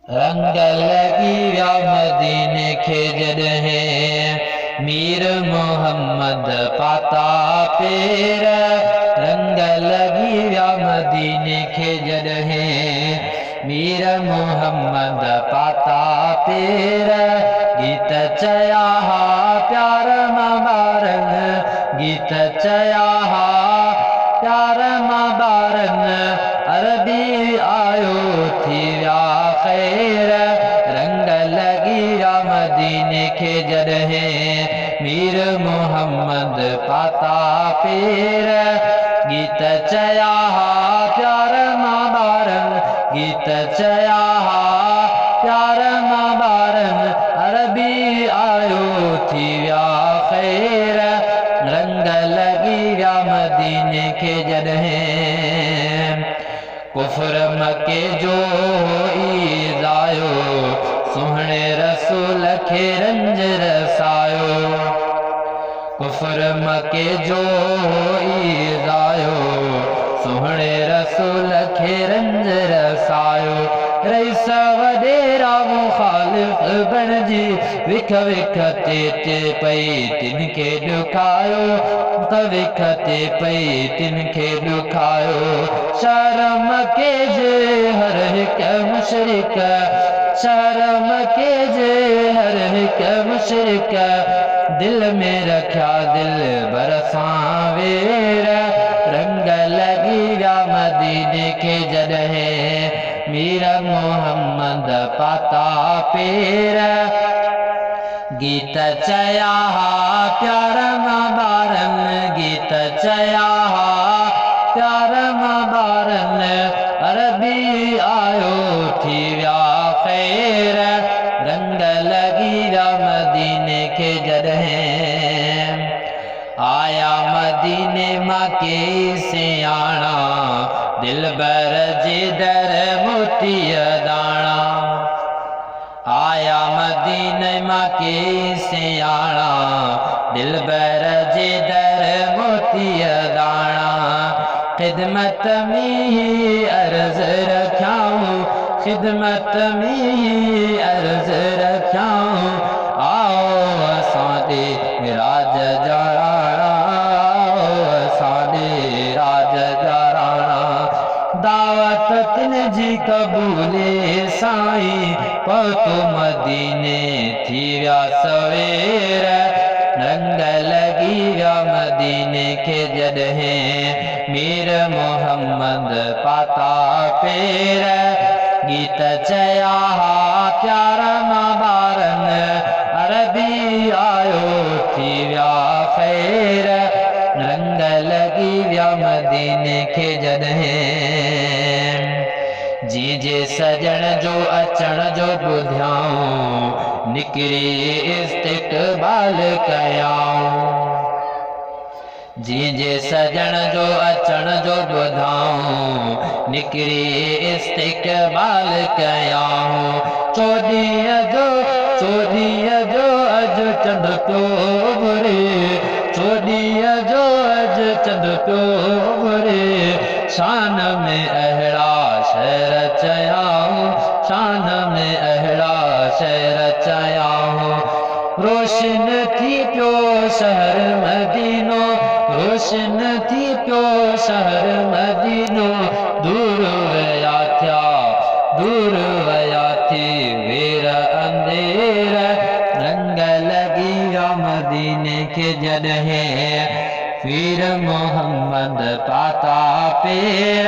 रंग लगी व्या मदीने खे जॾहिं मीर मोहम्मद पाता पेर। रंग लगी व्या मदीने खे जॾहिं मीर मोहम्मद पाता पेर। गीत चया हा प्यार मां ॿारनि, गीत चया हा प्यार मां ॿारनि, अरबी आयो थी व्या ख़ैर। रंग लगी व्या मदीने खे जॾहिं मीर मोहम्मद पाता पेर। गीत चया हा प्यार मां ॿारनि, गीत चया हा प्यार मां ॿारनि, अरबी आयो थी व्या ख़ैर। रंग लगी व्या मदीने खे जॾहिं कुफर मके जो ईज़ायो, सुहिणे रसूल खे रंज रसायो। कुफर मके जो ईज़ायो, सुहिणे रसूल खे रंज रसायो। रईस वॾेरा मुखालिफ़ बणिजी विख विख ते पई तिन खे ॾुखायो, विख ते पई तिन खे ॾुखायो। शर्म के जे हर हिक मुशरिक, शर्म के जे हर हिक मुशरिक, दिल में रखिया दिल बरसां वेर। रंग लगी व्या मदीने खे जॾहिं मीर मोहम्मद पाता पेर। गीत चया हा प्यार मां ॿारनि, गीत चया हा प्यार मां ॿारनि, अरबी आयो थी व्या ख़ैर। रंग लगी व्या मदीने खे जॾहिं आया मदीने मां के सियाणा, दिलबर जे दर मोतीअ दाणा। आया मदीने मां के सियाणा, दिलबर जे दर मोतीअ दाणा। ख़िदमत में ही अर्ज़ रखियाऊं, ख़िदमत में ही अर्ज़ रखियाऊं, आओ असां ॾे राज जा राणा, असां ॾे राज जा राणा। दावत तिन जी क़बूले साईं, पहुतो मदीने थी व्या सवेर। रंग लगी व्या मदीने खे जॾहिं मीर मोहम्मद पाता पेर। गीत चया हा प्यार मां ॿारनि, अरबी आयो थी व्या ख़ैर। रंग लगी व्या मदीने खे जॾहिं जी जे सजण जो अचण जो ॿुधियाऊं, निकिरी इस्तक़बाल कयाऊं। जी जे सजण जो अचण जो ॿुधाऊं, निकिरी इस्तक़बाल कयाऊं। चोॾींहं जो अॼु चंड पियो घुरे, चोॾींहं जो अॼु चंड पियो घुरे। शान में अहिड़ा शहर चयाऊं, शान में अहिड़ा शहर चयाऊं। रोशन थी पियो शहर मदीनो, रोशन थी पियो शहर मदीनो। दूर वया थिया, दूर वया थी वेर अंधेर। रंग लगी व्या मदीने खे जॾहिं मीर मोहम्मद पाता पेर।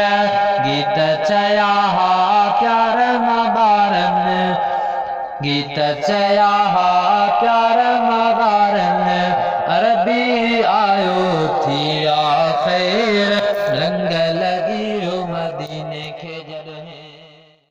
गीत चया हा प्यार मां ॿारनि, गीत चया हा प्यार मां ॿारनि, अरबी आयो थी व्या ख़ैर।